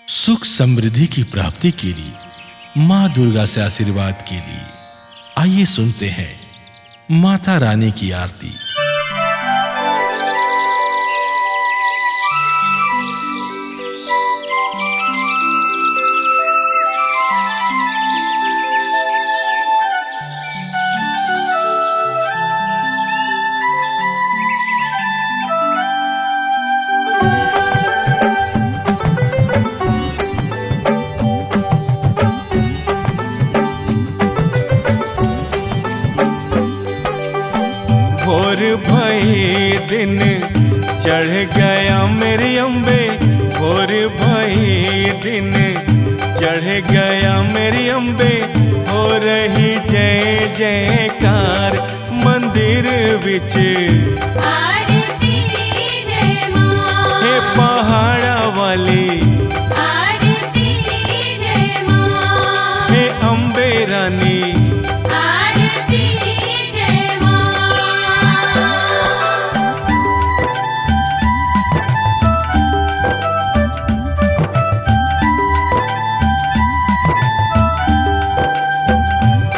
सुख समृद्धि की प्राप्ति के लिए मां दुर्गा से आशीर्वाद के लिए आइए सुनते हैं माता रानी की आरती। भोर भई दिन चढ़ गया मेरी अम्बे, भोर भई दिन चढ़ गया मेरी अम्बे। हो रही जय जयकार मंदिर विच, आरती जय मां। हे पहाड़ा वाली आरती जय मां। हे अम्बे रानी आरती जय मां।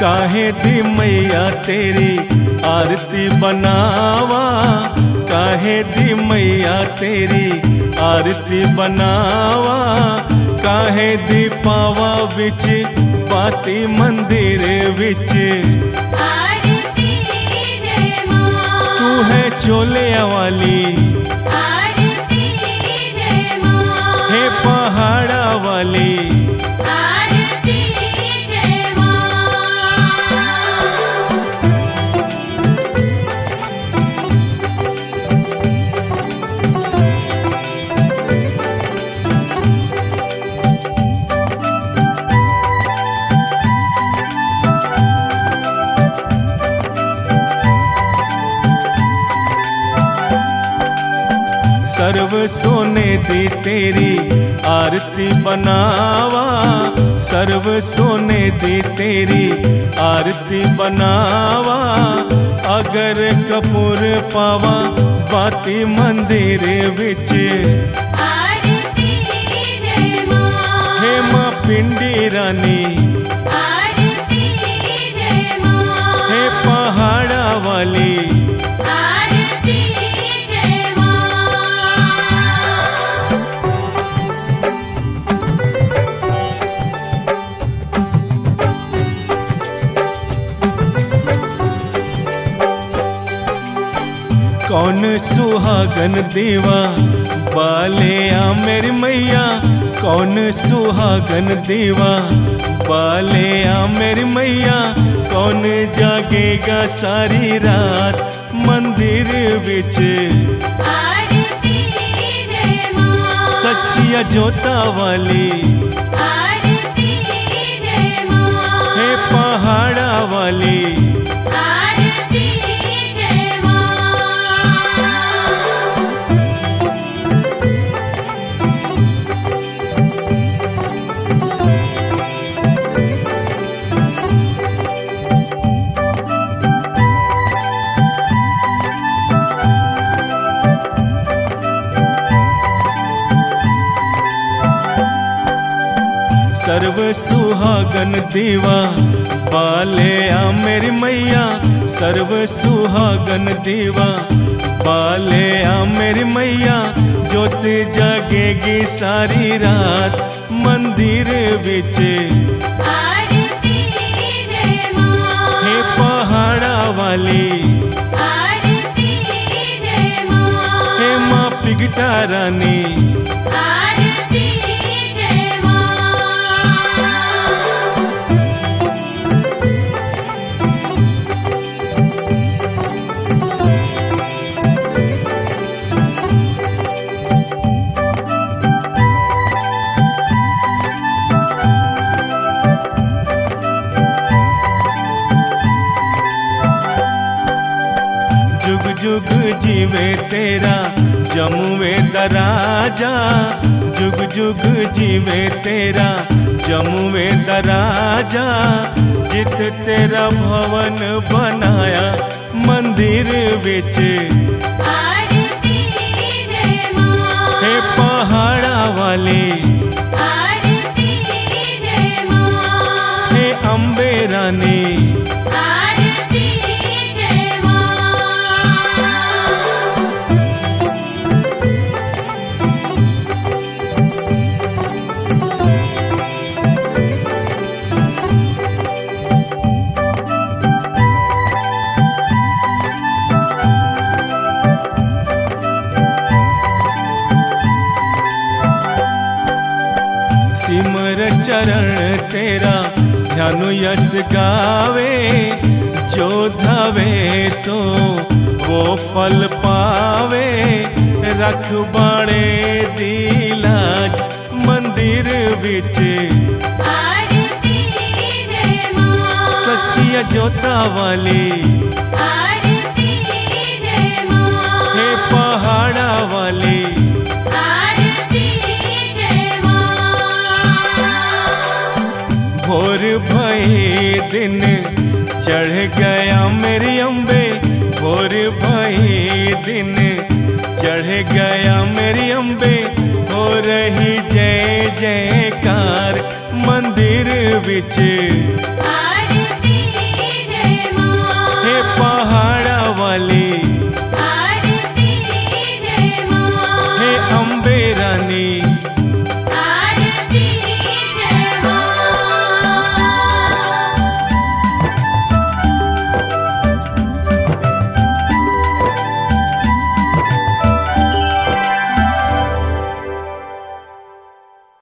काहे दी मैया तेरी आरती बनावा, काहे दी मैया तेरी आरती बनावा। काहे दी पावा विच बाती मंदिर विच, आरती जय मां। तू है चोलिया वाली आरती जय मां। हे पहाड़ा वाली आरती जय मां। सर्व सोने दी तेरी आरती बनावा, सर्व सोने दी तेरी आरती बनावा। अगर कपूर पावा बाती मंदिर विच, आरती जय मां। हे मां पिंडी रानी आरती जय मां। हे पहाड़ा वाली आरती जय मां। कौन सुहागन दीवा बाले आ मेरी मैया, कौन सुहागन दीवा बाले आ मेरी मैया। कौन जागेगा सारी रात मंदिर विच, आरती जय मां। सच्चिया जोता वाली आरती जय मां। हे पहाड़ा वाली आरती जय मां। सर्व सुहागन दीवा बाले आ मेरी मैया, सर्व सुहागन दीवा बाले आ मेरी मैया। जोत जागेगी सारी रात मंदिर विच, आरती जय मां। हे पहाड़ा वाली आरती जय मां। हे मां पिगटा रानी आरती जय मां। जुग जुग जीवे तेरा जमुवे दराजा, जुग जुग जीवे तेरा जमुवे दराजा। जित तेरा भवन बनाया मंदिर विच, आरती जय मां। हे पहाड़ा वाली आरती रानी। आरती जय मां। सिमर चरण तेरा ध्यान यस गावे, जो धावे सो वो फल पावे। रख बाणे दी लाज मंदिर विच, आरती जय मां। सच्चिया जोता वाली आरती जय मां। हे पहाड़ा वाली। आरती जय मां। भोर भई दिन चढ़ गया मेरी अम्बे, भोर भई दिन चढ़ गया मेरी अम्बे। हो रही जय जयकार मंदिर विच,